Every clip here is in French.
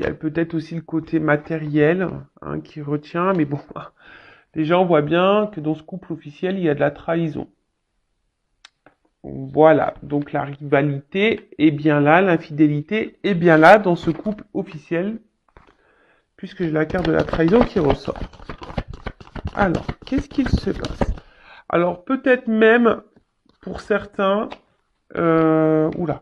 y a peut-être aussi le côté matériel hein, qui retient, mais bon, déjà on voit bien que dans ce couple officiel, il y a de la trahison. Voilà, donc la rivalité est bien là, l'infidélité est bien là dans ce couple officiel, puisque j'ai la carte de la trahison qui ressort. Alors, qu'est-ce qu'il se passe? Alors, peut-être même pour certains, oula,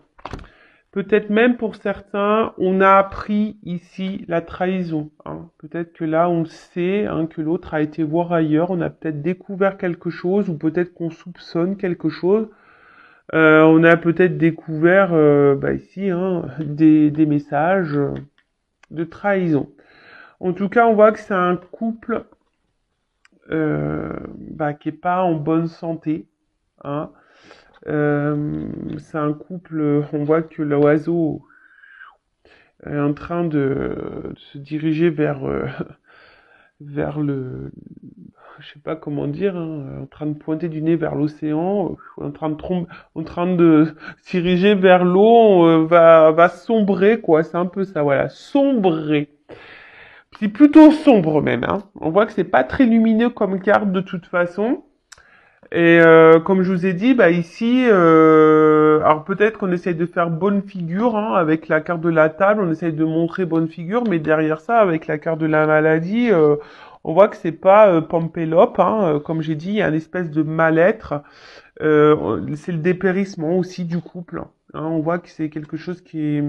peut-être même pour certains, on a appris ici la trahison. Hein. Peut-être que là, on sait hein, que l'autre a été voir ailleurs, on a peut-être découvert quelque chose, ou peut-être qu'on soupçonne quelque chose. On a peut-être découvert ici hein, des messages de trahison. En tout cas, on voit que c'est un couple qui est pas en bonne santé. Hein. C'est un couple, on voit que l'oiseau est en train de se diriger vers le, je sais pas comment dire, hein, en train de pointer du nez vers l'océan, en train de se diriger vers l'eau, va sombrer quoi. C'est un peu ça, voilà, sombrer. C'est plutôt sombre même. Hein. On voit que c'est pas très lumineux comme carte de toute façon. Et comme je vous ai dit, ici, alors peut-être qu'on essaye de faire bonne figure hein, avec la carte de la table, on essaye de montrer bonne figure, mais derrière ça, avec la carte de la maladie, on voit que c'est pas Pampélope, hein, comme j'ai dit, il y a une espèce de mal-être. C'est le dépérissement aussi du couple. Hein, on voit que c'est quelque chose qui est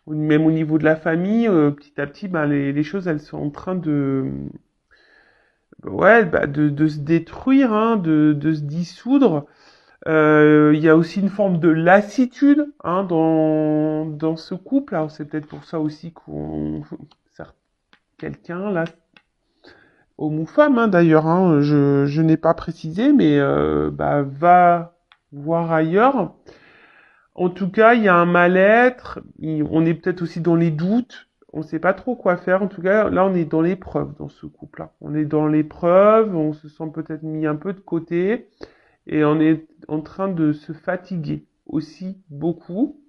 même au niveau de la famille, petit à petit, les choses elles sont en train de se détruire, hein, de se dissoudre. Il y a aussi une forme de lassitude hein, dans ce couple. Alors c'est peut-être pour ça aussi qu'on quelqu'un là, homme ou femme hein, d'ailleurs, hein, je n'ai pas précisé, mais va voir ailleurs. En tout cas, il y a un mal-être. On est peut-être aussi dans les doutes. On ne sait pas trop quoi faire. En tout cas, là, on est dans l'épreuve dans ce couple-là. On est dans l'épreuve. On se sent peut-être mis un peu de côté et on est en train de se fatiguer aussi beaucoup.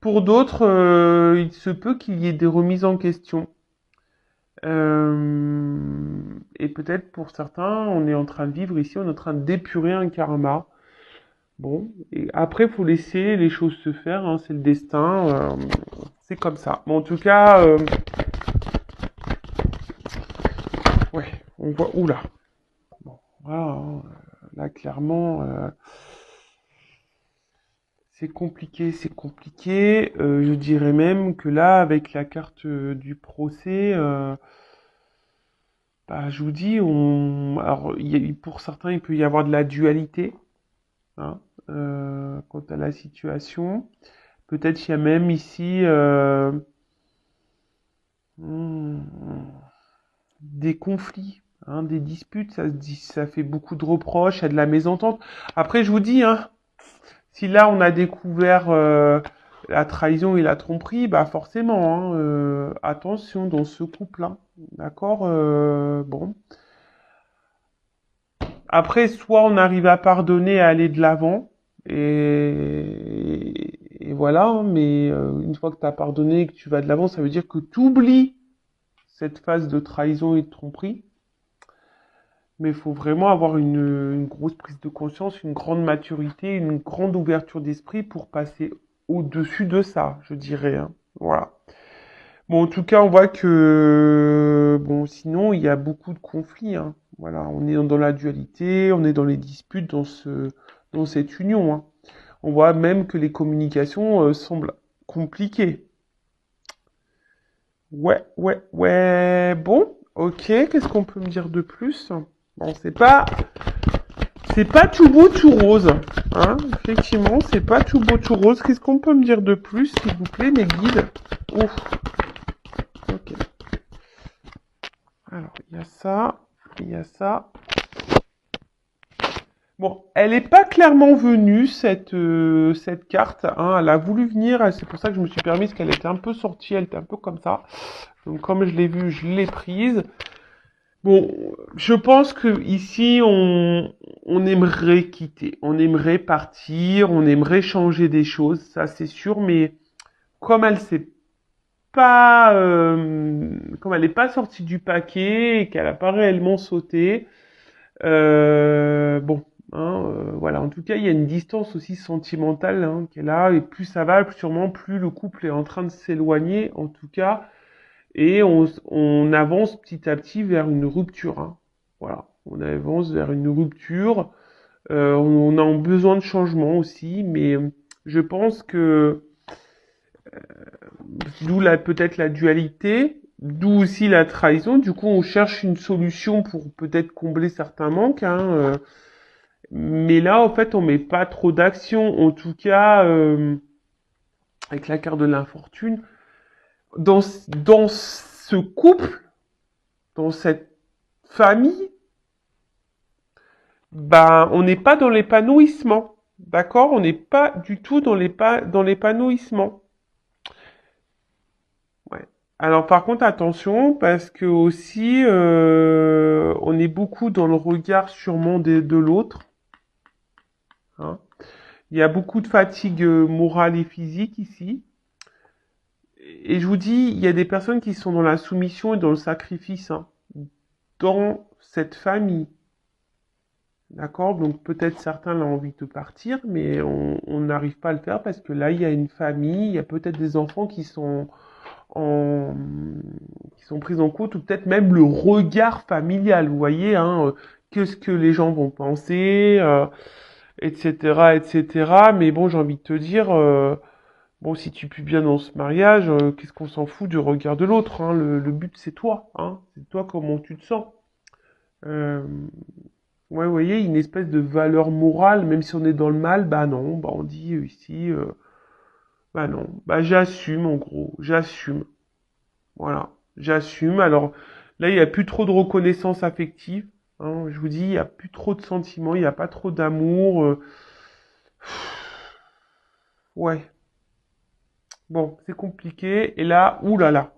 Pour d'autres, il se peut qu'il y ait des remises en question. Et peut-être pour certains, on est en train de vivre ici, on est en train d'épurer un karma. Bon, et après, faut laisser les choses se faire, hein, c'est le destin, c'est comme ça. Bon, en tout cas, ouais, on voit, oula. Bon, voilà, hein, là, clairement, c'est compliqué, c'est compliqué. Je dirais même que là, avec la carte du procès, je vous dis, alors, pour certains, il peut y avoir de la dualité, hein, quant à la situation. Peut-être qu'il y a même ici hmm, des conflits, hein, des disputes, ça se dit, ça fait beaucoup de reproches, il y a de la mésentente. Après, je vous dis, hein, si là on a découvert la trahison et la tromperie, forcément, hein, attention dans ce couple-là, d'accord, bon. Après, soit on arrive à pardonner, à aller de l'avant, et voilà, hein, mais une fois que tu as pardonné et que tu vas de l'avant, ça veut dire que tu oublies cette phase de trahison et de tromperie. Mais il faut vraiment avoir une grosse prise de conscience, une grande maturité, une grande ouverture d'esprit pour passer au-dessus de ça, je dirais. Hein. Voilà. Bon, en tout cas, on voit que, bon, sinon, il y a beaucoup de conflits. Hein. Voilà, on est dans la dualité, on est dans les disputes dans cette union. Hein. On voit même que les communications semblent compliquées. Ouais. Bon, ok. Qu'est-ce qu'on peut me dire de plus? Bon, c'est pas tout beau, tout rose. Hein. Effectivement, c'est pas tout beau, tout rose. Qu'est-ce qu'on peut me dire de plus, s'il vous plaît, mes guides? Ouf. Ok. Alors, il y a ça, il y a ça. Bon, elle est pas clairement venue, cette carte. Hein. Elle a voulu venir, c'est pour ça que je me suis permise qu'elle était un peu sortie, elle était un peu comme ça. Donc, comme je l'ai vue, je l'ai prise. Bon, je pense que ici, on aimerait quitter, on aimerait partir, on aimerait changer des choses, ça c'est sûr, mais comme elle s'est pas, comme elle n'est pas sortie du paquet et qu'elle a pas réellement sauté, bon, hein, voilà. En tout cas, il y a une distance aussi sentimentale hein, qui est là, et plus ça va, sûrement plus le couple est en train de s'éloigner, en tout cas, et on avance petit à petit vers une rupture. Hein. Voilà, on avance vers une rupture. On a besoin de changement aussi, mais je pense que d'où peut-être la dualité, d'où aussi la trahison. Du coup, on cherche une solution pour peut-être combler certains manques. Hein, mais là, en fait, on met pas trop d'action. En tout cas, avec la carte de l'infortune, dans ce couple, dans cette famille, ben, on n'est pas dans l'épanouissement. D'accord? On n'est pas du tout dans l'épanouissement. Ouais. Alors par contre attention parce que aussi on est beaucoup dans le regard sûrement de l'autre. Hein. Il y a beaucoup de fatigue morale et physique ici. Et je vous dis, il y a des personnes qui sont dans la soumission et dans le sacrifice hein, dans cette famille. D'accord? Donc peut-être certains ont envie de partir, mais on n'arrive pas à le faire parce que là, il y a une famille, il y a peut-être des enfants en, qui sont prises en compte, ou peut-être même le regard familial, vous voyez, hein, qu'est-ce que les gens vont penser, etc., etc. Mais bon, j'ai envie de te dire, bon, si tu pues bien dans ce mariage, qu'est-ce qu'on s'en fout du regard de l'autre, hein, le but c'est toi, hein, c'est toi comment tu te sens. Euh, ouais, vous voyez, une espèce de valeur morale, même si on est dans le mal, bah non, bah on dit ici, bah non, bah j'assume en gros, j'assume. Voilà, j'assume. Alors là, il n'y a plus trop de reconnaissance affective. Hein, je vous dis, il n'y a plus trop de sentiments, il n'y a pas trop d'amour. Ouais, bon, c'est compliqué. Et là, oulala.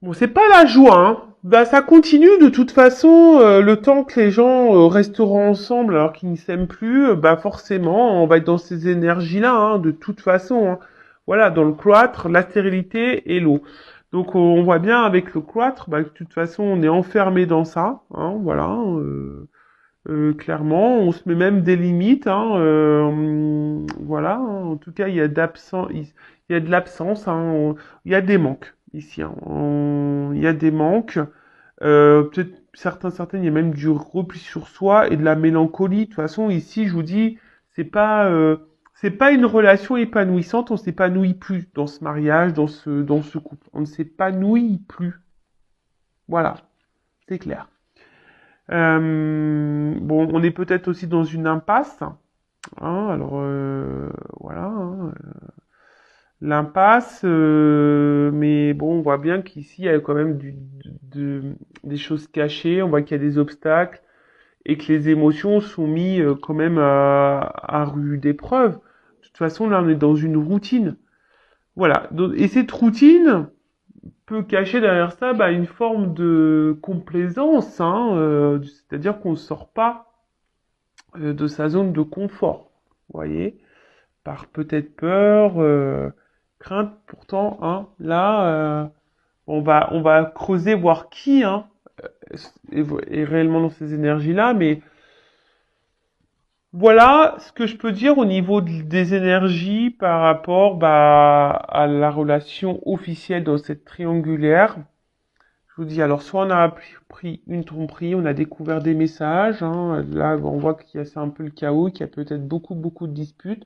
Bon, c'est pas la joie, hein. Bah, ça continue de toute façon, le temps que les gens resteront ensemble alors qu'ils ne s'aiment plus, bah forcément, on va être dans ces énergies-là, hein, de toute façon. Hein. Voilà, dans le cloître, la stérilité et l'eau. Donc on voit bien avec le cloître, bah, que de toute façon, on est enfermé dans ça, hein, voilà. Clairement, on se met même des limites, hein, voilà. Hein. En tout cas, il y a de l'absence, hein, il y a des manques ici. Hein. Il y a des manques. Peut-être certaines, il y a même du repli sur soi et de la mélancolie. De toute façon, ici, je vous dis, c'est pas une relation épanouissante. On s'épanouit plus dans ce mariage, dans ce couple. On ne s'épanouit plus. Voilà, c'est clair. Bon, on est peut-être aussi dans une impasse. Hein, alors voilà, hein, l'impasse, mais bon, on voit bien qu'ici il y a quand même des choses cachées. On voit qu'il y a des obstacles et que les émotions sont mises quand même à rude épreuve. De toute façon, là, on est dans une routine. Voilà. Et cette routine peut cacher derrière ça bah, une forme de complaisance, hein, c'est-à-dire qu'on ne sort pas de sa zone de confort, vous voyez, par peut-être peur, crainte, pourtant, hein, là, on va creuser, voir qui, hein, est réellement dans ces énergies-là, mais voilà ce que je peux dire au niveau des énergies par rapport bah, à la relation officielle dans cette triangulaire. Je vous dis, alors soit on a pris une tromperie, on a découvert des messages, hein, là on voit qu'il y a c'est un peu le chaos, qu'il y a peut-être beaucoup de disputes.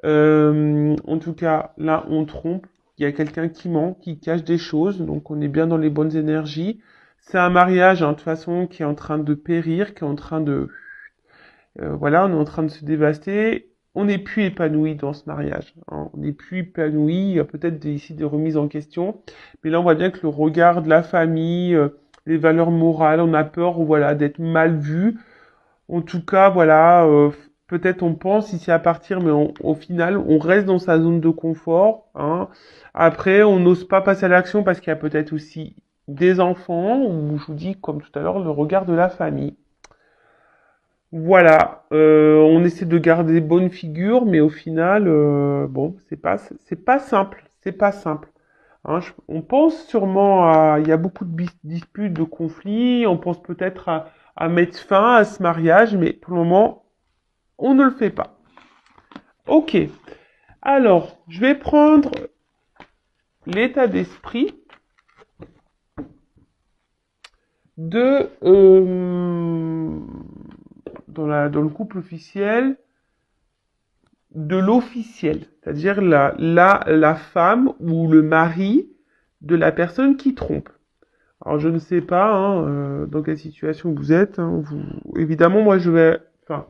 En tout cas, là on trompe, il y a quelqu'un qui ment, qui cache des choses, donc on est bien dans les bonnes énergies. C'est un mariage, hein, de toute façon, qui est en train de périr, qui est en train de voilà, on est en train de se dévaster. On n'est plus épanoui dans ce mariage. Hein. On n'est plus épanoui. Il y a peut-être ici des remises en question. Mais là, on voit bien que le regard de la famille, les valeurs morales, on a peur, voilà, d'être mal vu. En tout cas, voilà, peut-être on pense ici à partir, mais au final, on reste dans sa zone de confort. Hein. Après, on n'ose pas passer à l'action parce qu'il y a peut-être aussi des enfants, ou je vous dis, comme tout à l'heure, le regard de la famille. Voilà, on essaie de garder bonne figure, mais au final, bon, c'est pas simple. c'est pas simple. Hein, on pense sûrement à, il y a beaucoup de disputes, de conflits, on pense peut-être à mettre fin à ce mariage, mais pour le moment, on ne le fait pas. Ok, alors, je vais prendre l'état d'esprit de dans le couple officiel de l'officiel, c'est-à-dire la femme ou le mari de la personne qui trompe. Alors je ne sais pas hein, dans quelle situation vous êtes. Hein, évidemment, moi je vais, enfin,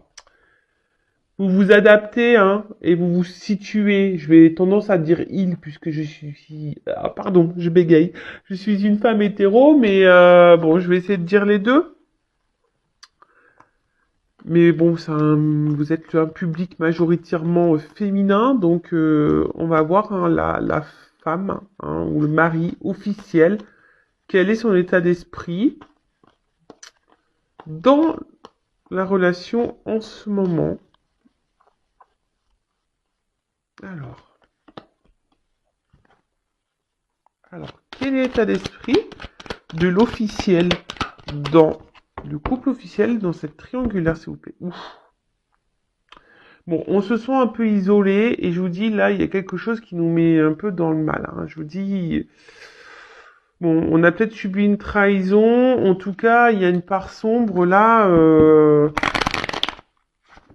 vous vous adaptez hein, et vous vous situez. Je vais tendance à dire il puisque je suis, ah pardon, je bégaye. Je suis une femme hétéro, mais bon, je vais essayer de dire les deux. Mais bon, vous êtes un public majoritairement féminin, donc on va voir hein, la femme hein, ou le mari officiel, quel est son état d'esprit dans la relation en ce moment. Alors, quel est l'état d'esprit de l'officiel dans le couple officiel dans cette triangulaire, s'il vous plaît. Ouf. Bon, on se sent un peu isolé et je vous dis là, il y a quelque chose qui nous met un peu dans le mal. Hein. Je vous dis, bon, on a peut-être subi une trahison. En tout cas, il y a une part sombre là.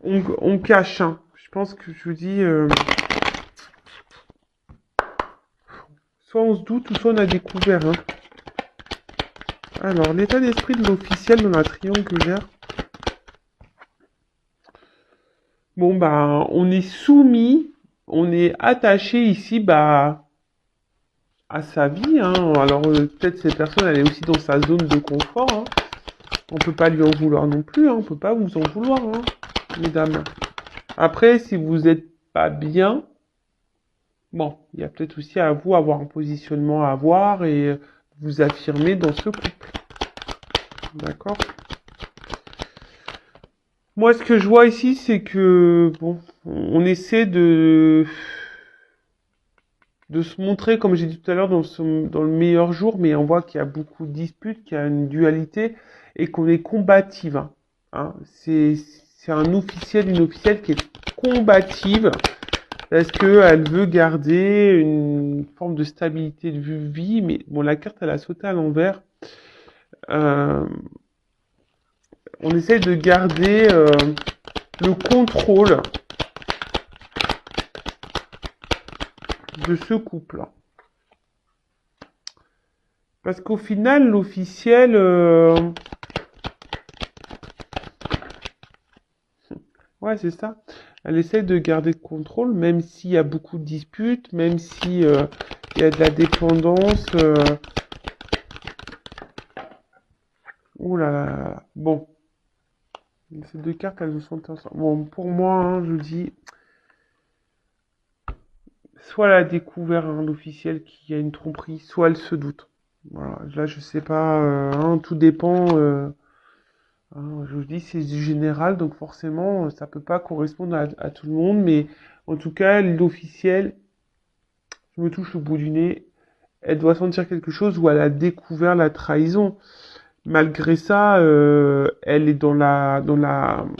On cache. Hein. Je pense que je vous dis, soit on se doute ou soit on a découvert. Hein. Alors, l'état d'esprit de l'officiel dans la triangulaire. Bon, bah, on est soumis, on est attaché ici, bah, à sa vie. Hein. Alors, peut-être cette personne, elle est aussi dans sa zone de confort. Hein. On peut pas lui en vouloir non plus. Hein. On peut pas vous en vouloir, hein, mesdames. Après, si vous êtes pas bien, bon, il y a peut-être aussi à vous avoir un positionnement à avoir et vous affirmer dans ce couple. D'accord? Moi, ce que je vois ici, c'est que, bon, on essaie de se montrer, comme j'ai dit tout à l'heure, dans le meilleur jour, mais on voit qu'il y a beaucoup de disputes, qu'il y a une dualité et qu'on est combative. Hein. C'est un officiel, une officielle qui est combative parce qu'elle veut garder une forme de stabilité de vie, mais bon, la carte, elle a sauté à l'envers. Euh, on essaie de garder le contrôle de ce couple-là. Parce qu'au final, l'officiel, ouais, c'est ça. Elle essaie de garder le contrôle, même s'il y a beaucoup de disputes, même si il y a de la dépendance. Ouh là là là. Bon, ces deux cartes, elles sont ensemble. Bon, pour moi, hein, je dis, soit elle a découvert hein, l'officiel qu'il y a une tromperie, soit elle se doute. Voilà. Là, je sais pas, hein, tout dépend. Hein, je vous dis, c'est du général, donc forcément, ça peut pas correspondre à tout le monde, mais en tout cas, l'officiel, je me touche au bout du nez, elle doit sentir quelque chose ou elle a découvert la trahison. Malgré ça, elle est dans le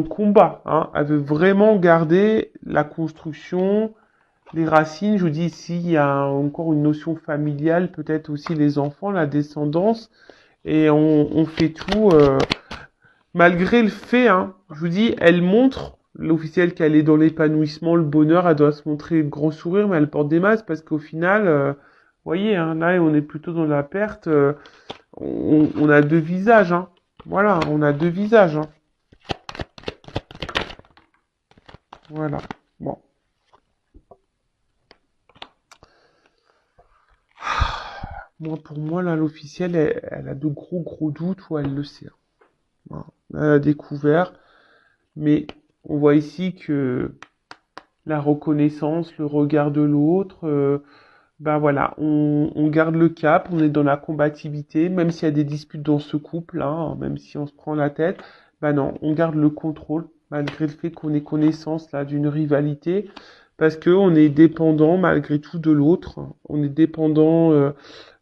combat. Hein. Elle veut vraiment garder la construction, les racines. Je vous dis ici, il y a encore une notion familiale, peut-être aussi les enfants, la descendance, et on fait tout. Malgré le fait, hein, je vous dis, elle montre l'officiel qu'elle est dans l'épanouissement, le bonheur, elle doit se montrer le grand sourire, mais elle porte des masques parce qu'au final, vous voyez, hein, là on est plutôt dans la perte. On a deux visages, hein. Voilà, on a deux visages, hein. Voilà. Bon. Moi, pour moi, là, l'officiel, elle a de gros doutes ou elle le sait. Voilà. Elle a découvert, mais on voit ici que la reconnaissance, le regard de l'autre, ben voilà, on garde le cap, on est dans la combativité, même s'il y a des disputes dans ce couple, hein, même si on se prend la tête, ben non, on garde le contrôle, malgré le fait qu'on ait connaissance là d'une rivalité, parce que on est dépendant malgré tout de l'autre. On est dépendant,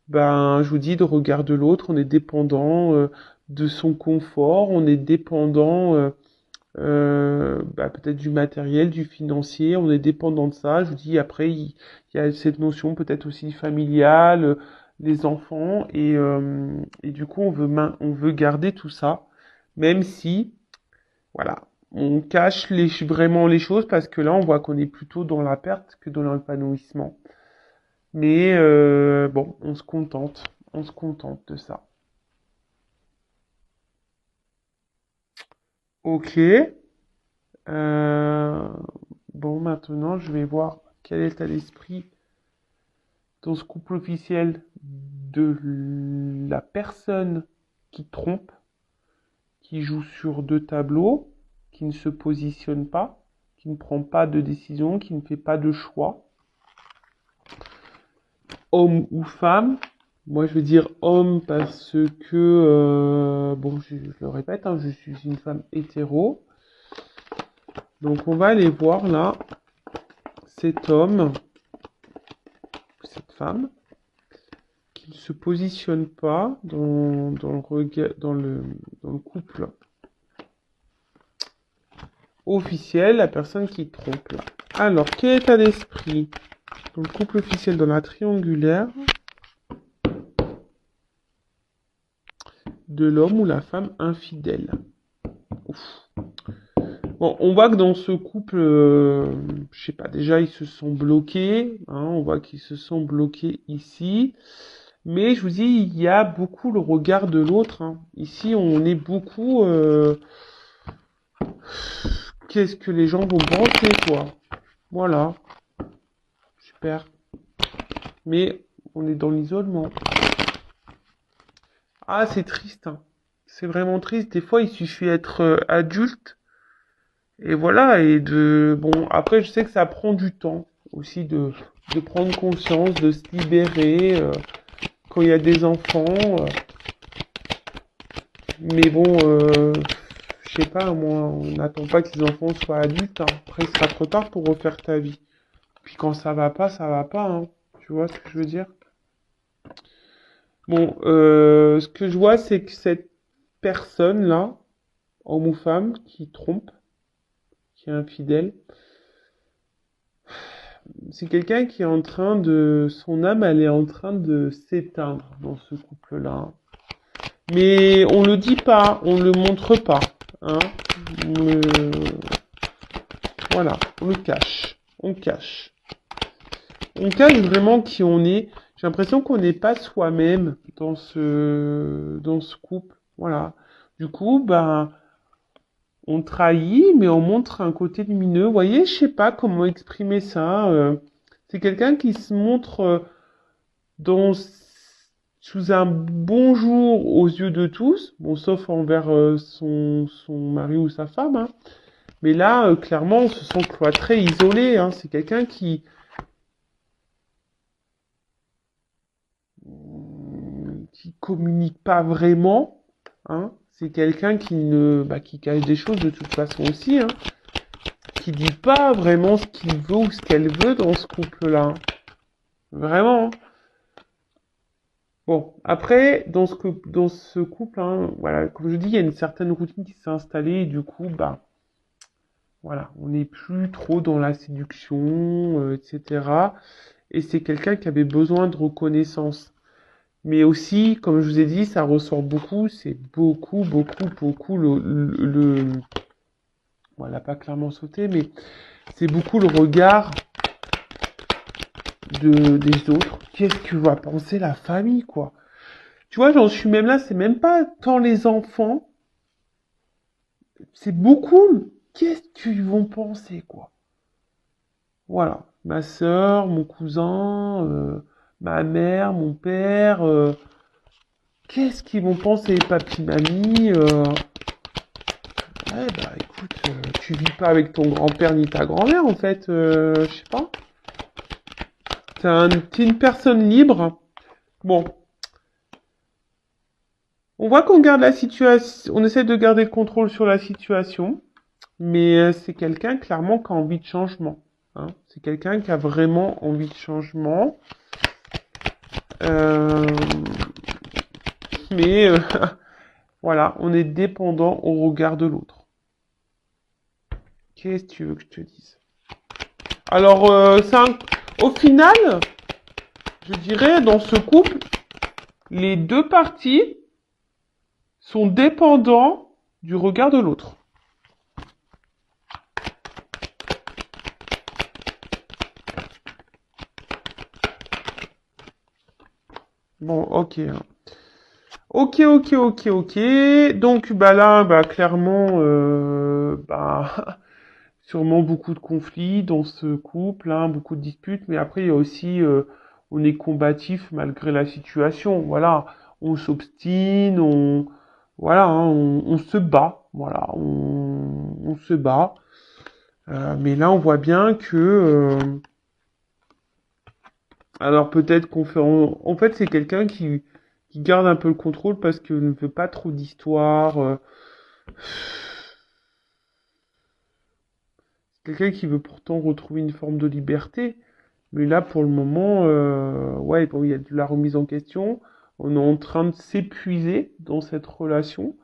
je vous dis, de regard de l'autre. On est dépendant de son confort. On est dépendant peut-être du matériel, du financier. On est dépendant de ça. Je vous dis, après, il y a cette notion peut-être aussi familiale, les enfants. Et du coup, on veut garder tout ça, même si voilà. On cache vraiment les choses parce que là, on voit qu'on est plutôt dans la perte que dans l'épanouissement. Mais bon, on se contente. On se contente de ça. Ok. Euh, bon, maintenant, je vais voir quel est l'état d'esprit dans ce couple officiel de la personne qui trompe, qui joue sur deux tableaux, qui ne se positionne pas, qui ne prend pas de décision, qui ne fait pas de choix. Homme ou femme. Moi, je vais dire homme parce que, je le répète, hein, je suis une femme hétéro. Donc, on va aller voir là cet homme, cette femme, qui ne se positionne pas dans le couple officiel, la personne qui trompe là. Alors, quel état d'esprit dans le couple officiel dans la triangulaire de l'homme ou la femme infidèle? Ouf. Bon, on voit que dans ce couple, je sais pas, déjà ils se sont bloqués, hein, on voit qu'ils se sont bloqués ici, mais je vous dis, il y a beaucoup le regard de l'autre, hein. Ici, on est beaucoup, qu'est-ce que les gens vont penser, quoi. Voilà, super. Mais on est dans l'isolement. Ah, c'est triste, hein. C'est vraiment triste. Des fois, il suffit d'être adulte. Et voilà, bon, après, je sais que ça prend du temps aussi de prendre conscience, de se libérer quand il y a des enfants. Mais bon, je sais pas, moi, on n'attend pas que les enfants soient adultes, hein. Après, il sera trop tard pour refaire ta vie. Puis quand ça va pas, hein. Tu vois ce que je veux dire? Bon, ce que je vois, c'est que cette personne-là, homme ou femme, qui trompe, qui est infidèle, c'est quelqu'un qui est en train de... Son âme, elle est en train de s'éteindre dans ce couple-là. Mais on le dit pas, on le montre pas. Hein. On le... Voilà, on le cache. On cache. On cache vraiment qui on est. J'ai l'impression qu'on n'est pas soi-même dans ce couple. Voilà. Du coup, on trahit, mais on montre un côté lumineux. Vous voyez, je sais pas comment exprimer ça. C'est quelqu'un qui se montre dans, sous un bon jour aux yeux de tous, bon, sauf envers son mari ou sa femme. Hein. Mais là, clairement, on se sent cloîtré, isolé. Hein. C'est quelqu'un qui communique pas vraiment. Hein. C'est quelqu'un qui cache des choses de toute façon aussi. Hein. Qui dit pas vraiment ce qu'il veut ou ce qu'elle veut dans ce couple-là. Vraiment. Bon, après, dans ce couple, hein, voilà, comme je dis, il y a une certaine routine qui s'est installée et du coup, voilà, on n'est plus trop dans la séduction, etc. Et c'est quelqu'un qui avait besoin de reconnaissance. Mais aussi, comme je vous ai dit, ça ressort beaucoup, c'est beaucoup bon, elle n'a pas clairement sauté, mais c'est beaucoup le regard des autres. Qu'est-ce que va penser la famille, quoi? Tu vois, j'en suis même là, c'est même pas tant les enfants, c'est beaucoup. Qu'est-ce qu'ils vont penser, quoi? Voilà. Ma sœur, mon cousin, ma mère, mon père, qu'est-ce qu'ils vont penser, papy, mamie? Ouais, écoute, tu vis pas avec ton grand-père ni ta grand-mère, en fait, je sais pas. T'es une personne libre. Bon, on voit qu'on garde la situation, on essaie de garder le contrôle sur la situation, mais c'est quelqu'un clairement qui a envie de changement. Hein. C'est quelqu'un qui a vraiment envie de changement. Euh, mais voilà, on est dépendant au regard de l'autre. Qu'est-ce que tu veux que je te dise? Alors, au final, je dirais, dans ce couple, les deux parties sont dépendants du regard de l'autre. Bon, ok. Ok, ok, ok, ok. Donc, bah là, bah clairement, bah sûrement beaucoup de conflits dans ce couple, hein, beaucoup de disputes. Mais après, il y a aussi, on est combatif malgré la situation. Voilà, on s'obstine, voilà, hein, on se bat. Voilà, on se bat. Mais là, on voit bien que, alors peut-être qu'on fait, en fait, c'est quelqu'un qui garde un peu le contrôle parce qu'il ne veut pas trop d'histoire. Quelqu'un qui veut pourtant retrouver une forme de liberté. Mais là, pour le moment, ouais, bon, il y a de la remise en question. On est en train de s'épuiser dans cette relation.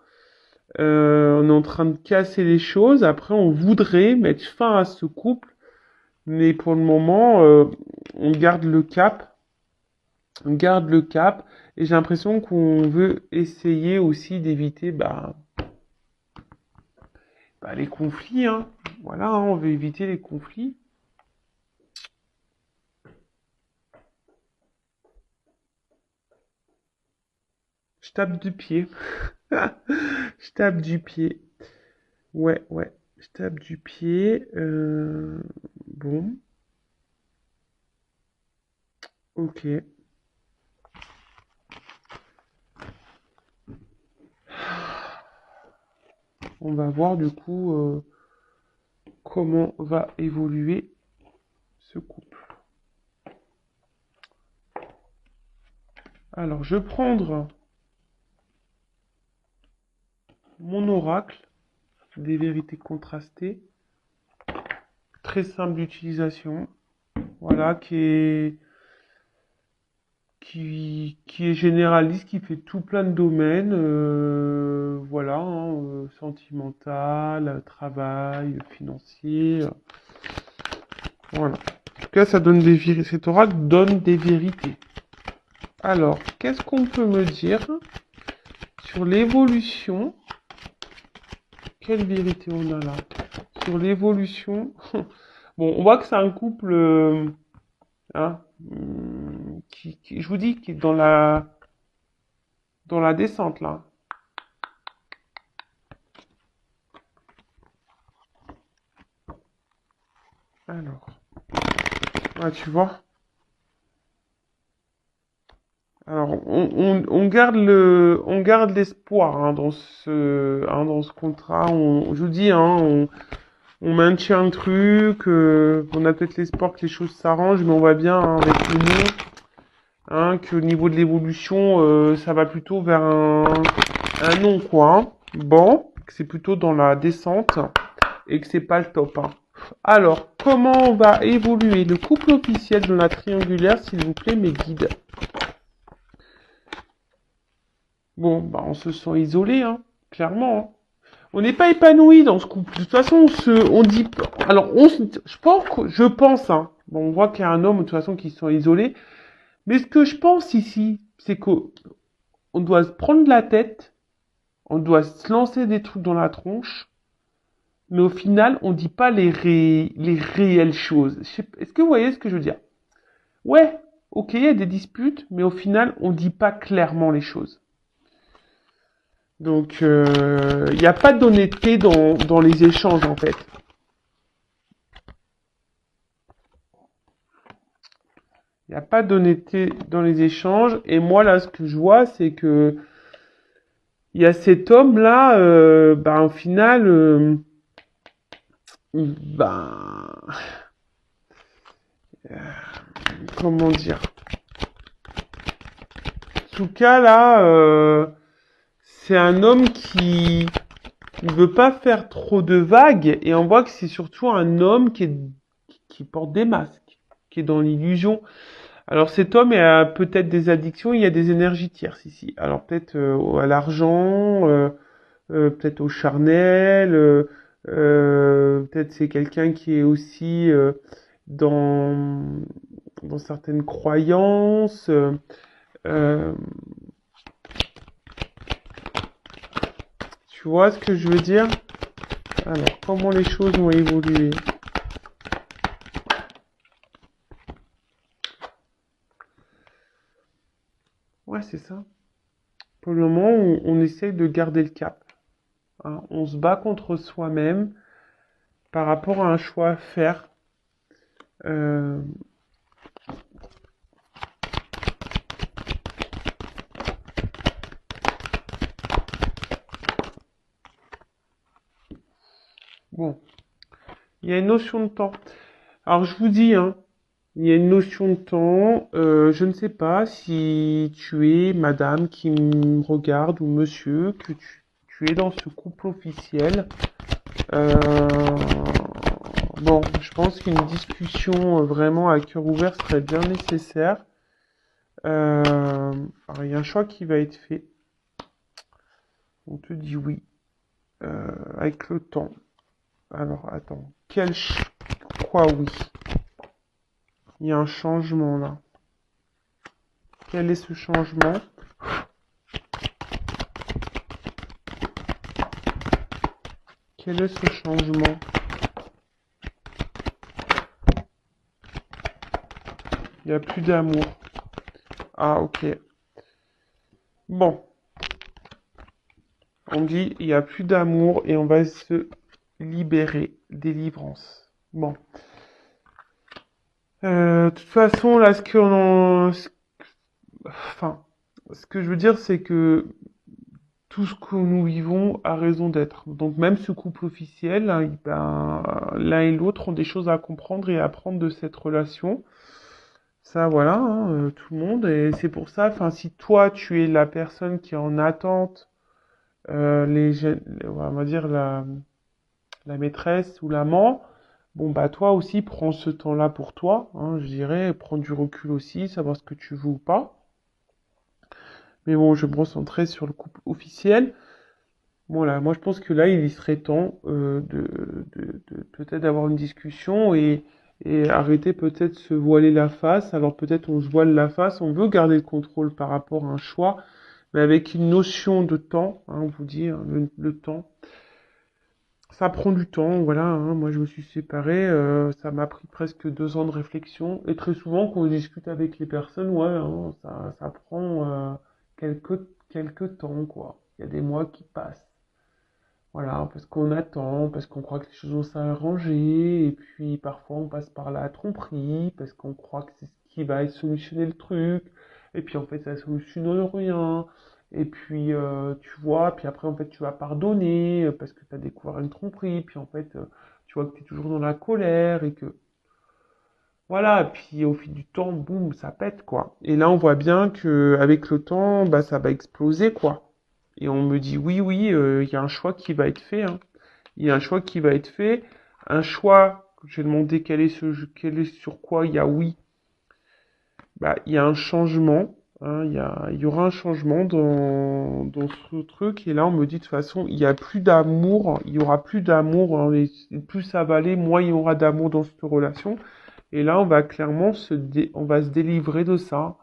On est en train de casser les choses. Après, on voudrait mettre fin à ce couple. Mais pour le moment, on garde le cap. On garde le cap. Et j'ai l'impression qu'on veut essayer aussi d'éviter les conflits. Hein. Voilà, hein, on veut éviter les conflits. Je tape du pied. Je tape du pied. Ouais, ouais. Je tape du pied. Bon. Ok. On va voir du coup comment va évoluer ce couple. Alors, je vais prendre mon oracle des vérités contrastées. Très simple d'utilisation. Voilà, qui est généraliste, qui fait tout plein de domaines, voilà, hein, sentimental, travail, financier, voilà. En tout cas, ça donne des vérités. Cet oracle donne des vérités. Alors, qu'est-ce qu'on peut me dire sur l'évolution? Quelle vérité on a là? Sur l'évolution. Bon, on voit que c'est un couple, hein, je vous dis, qui est dans la descente là. Alors, ouais, tu vois. Alors, on garde l'espoir hein, dans ce contrat. Je vous dis, hein, on maintient le truc. On a peut-être l'espoir que les choses s'arrangent, mais on voit bien hein, avec le nom, hein, qu'au niveau de l'évolution, ça va plutôt vers un non quoi. Hein. Bon, que c'est plutôt dans la descente et que c'est pas le top. Hein. Alors, comment on va évoluer le couple officiel de la triangulaire, s'il vous plaît, mes guides? Bon, bah on se sent isolé, hein, clairement. Hein. On n'est pas épanoui dans ce couple. De toute façon, on dit, alors je pense, hein. Bon, on voit qu'il y a un homme de toute façon qui se sent isolé. Mais ce que je pense ici, c'est qu'on doit se prendre la tête, on doit se lancer des trucs dans la tronche, mais au final, on dit pas les réelles choses. Est-ce que vous voyez ce que je veux dire? Ouais, ok, il y a des disputes, mais au final, on dit pas clairement les choses. Donc, il n'y a pas d'honnêteté dans les échanges, en fait. Il n'y a pas d'honnêteté dans les échanges. Et moi, là, ce que je vois, c'est que il y a cet homme-là, au final, ben, comment dire? En tout cas, là, c'est un homme qui ne veut pas faire trop de vagues. Et on voit que c'est surtout un homme qui porte des masques, qui est dans l'illusion. Alors cet homme a peut-être des addictions, il y a des énergies tierces ici. Alors peut-être à l'argent, peut-être au charnel, peut-être c'est quelqu'un qui est aussi dans, dans certaines croyances. Euh, tu vois ce que je veux dire? Alors, comment les choses vont évoluer? Ouais, c'est ça. Pour le moment, on essaye de garder le cap, hein. On se bat contre soi-même par rapport à un choix à faire. Euh, bon, il y a une notion de temps. Alors, je vous dis, hein, il y a une notion de temps. Je ne sais pas si tu es madame qui me regarde ou monsieur, que tu es dans ce couple officiel. Euh, bon, je pense qu'une discussion vraiment à cœur ouvert serait bien nécessaire. Alors, il y a un choix qui va être fait. On te dit oui, avec le temps. Alors, attends. Quoi oui? Il y a un changement là. Quel est ce changement? Quel est ce changement? Il n'y a plus d'amour. Ah, ok. Bon, on dit il n'y a plus d'amour et on va se libérer. Délivrance. Bon. De toute façon, là, enfin, ce que je veux dire, c'est que tout ce que nous vivons a raison d'être. Donc même ce couple officiel, hein, ben, l'un et l'autre ont des choses à comprendre et à apprendre de cette relation. Ça, voilà, hein, tout le monde. Et c'est pour ça, enfin, si toi, tu es la personne qui est en attente, on va dire la maîtresse ou l'amant, bon, bah toi aussi, prends ce temps-là pour toi, hein, je dirais, prends du recul aussi, savoir ce que tu veux ou pas. Mais bon, je vais me recentrer sur le couple officiel. Bon là, moi je pense que là, il serait temps de peut-être avoir une discussion et arrêter peut-être de se voiler la face. Alors peut-être on se voile la face, on veut garder le contrôle par rapport à un choix, mais avec une notion de temps, hein, on vous dit, hein, le temps. Ça prend du temps, voilà, hein. Moi je me suis séparé, ça m'a pris presque 2 ans de réflexion. Et très souvent quand on discute avec les personnes, ouais, hein, ça prend quelques temps, quoi. Il y a des mois qui passent. Voilà, parce qu'on attend, parce qu'on croit que les choses vont s'arranger, et puis parfois on passe par la tromperie, parce qu'on croit que c'est ce qui va solutionner le truc, et puis en fait ça solutionne rien, et puis tu vois, puis après en fait tu vas pardonner, parce que tu as découvert une tromperie, puis en fait tu vois que tu es toujours dans la colère, et que voilà, et puis au fil du temps, boum, ça pète quoi. Et là on voit bien que avec le temps, bah ça va exploser quoi. Et on me dit oui, oui, il y a un choix qui va être fait, hein. Il y a un choix qui va être fait. Un choix, j'ai demandé quel est sur quoi il y a oui. Bah, il y a un changement, hein, il y aura un changement dans ce truc. Et là, on me dit de toute façon, il y a plus d'amour, il y aura plus d'amour, hein, et plus ça va aller, moins il y aura d'amour dans cette relation. Et là, on va clairement on va se délivrer de ça.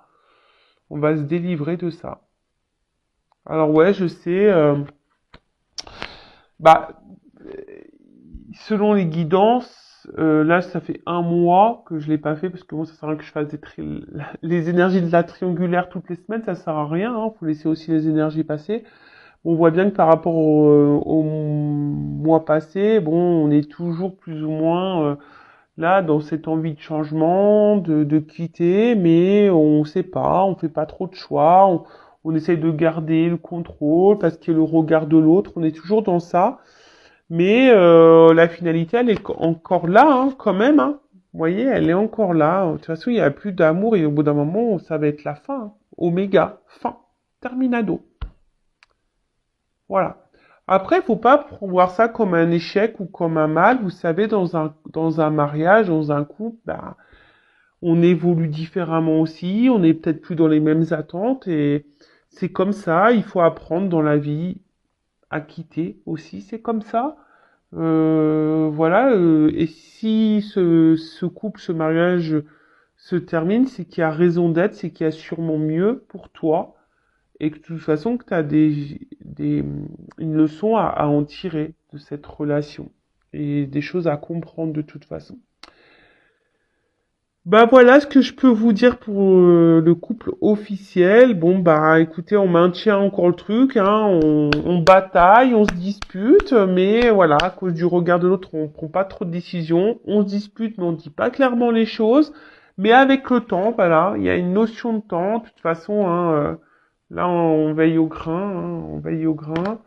On va se délivrer de ça. Alors ouais, je sais, bah, selon les guidances, là, ça fait 1 mois que je l'ai pas fait parce que bon, ça sert à rien que je fasse les énergies de la triangulaire toutes les semaines, ça sert à rien, hein, faut laisser aussi les énergies passer. On voit bien que par rapport au mois passé, bon, on est toujours plus ou moins là dans cette envie de changement, de quitter, mais on sait pas, on fait pas trop de choix, on essaye de garder le contrôle parce qu'il y a le regard de l'autre, on est toujours dans ça. Mais la finalité, elle est encore là, hein, quand même, hein. Vous voyez, elle est encore là. De toute façon, il n'y a plus d'amour et au bout d'un moment, ça va être la fin, hein. Oméga, fin, terminado. Voilà. Après, faut pas voir ça comme un échec ou comme un mal. Vous savez, dans un mariage, dans un couple, bah, on évolue différemment aussi. On n'est peut-être plus dans les mêmes attentes et c'est comme ça. Il faut apprendre dans la vie à quitter aussi. C'est comme ça. Voilà. Et si ce couple, ce mariage se termine, c'est qu'il y a raison d'être, c'est qu'il y a sûrement mieux pour toi et que de toute façon que tu as une leçon à en tirer de cette relation et des choses à comprendre de toute façon. Bah voilà ce que je peux vous dire pour le couple officiel. Bon bah écoutez, on maintient encore le truc, hein, on bataille, on se dispute, mais voilà, à cause du regard de l'autre, on prend pas trop de décisions, on se dispute, mais on dit pas clairement les choses. Mais avec le temps, voilà, il y a une notion de temps. De toute façon, hein, là on veille au grain, hein, on veille au grain.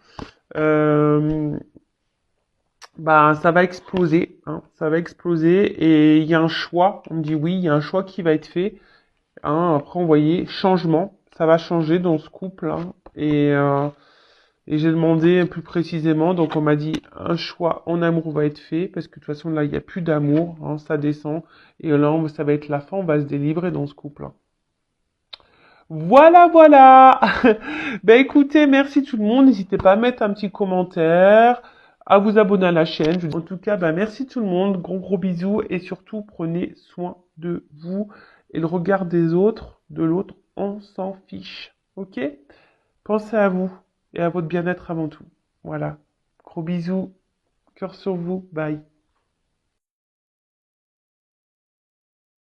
Euh, Bah, ça va exploser, hein, ça va exploser et il y a un choix. On me dit oui, il y a un choix qui va être fait. Hein, après, on voyait changement, ça va changer dans ce couple. Hein, et j'ai demandé plus précisément, donc on m'a dit un choix en amour va être fait parce que de toute façon là, il n'y a plus d'amour, hein, ça descend et là, ça va être la fin, on va se délivrer dans ce couple. Hein. Voilà, voilà. Ben écoutez, merci tout le monde. N'hésitez pas à mettre un petit commentaire, à vous abonner à la chaîne. En tout cas, ben merci tout le monde. Gros gros bisous et surtout prenez soin de vous et le regard des autres, de l'autre, on s'en fiche. Ok? Pensez à vous et à votre bien-être avant tout. Voilà. Gros bisous. Cœur sur vous. Bye.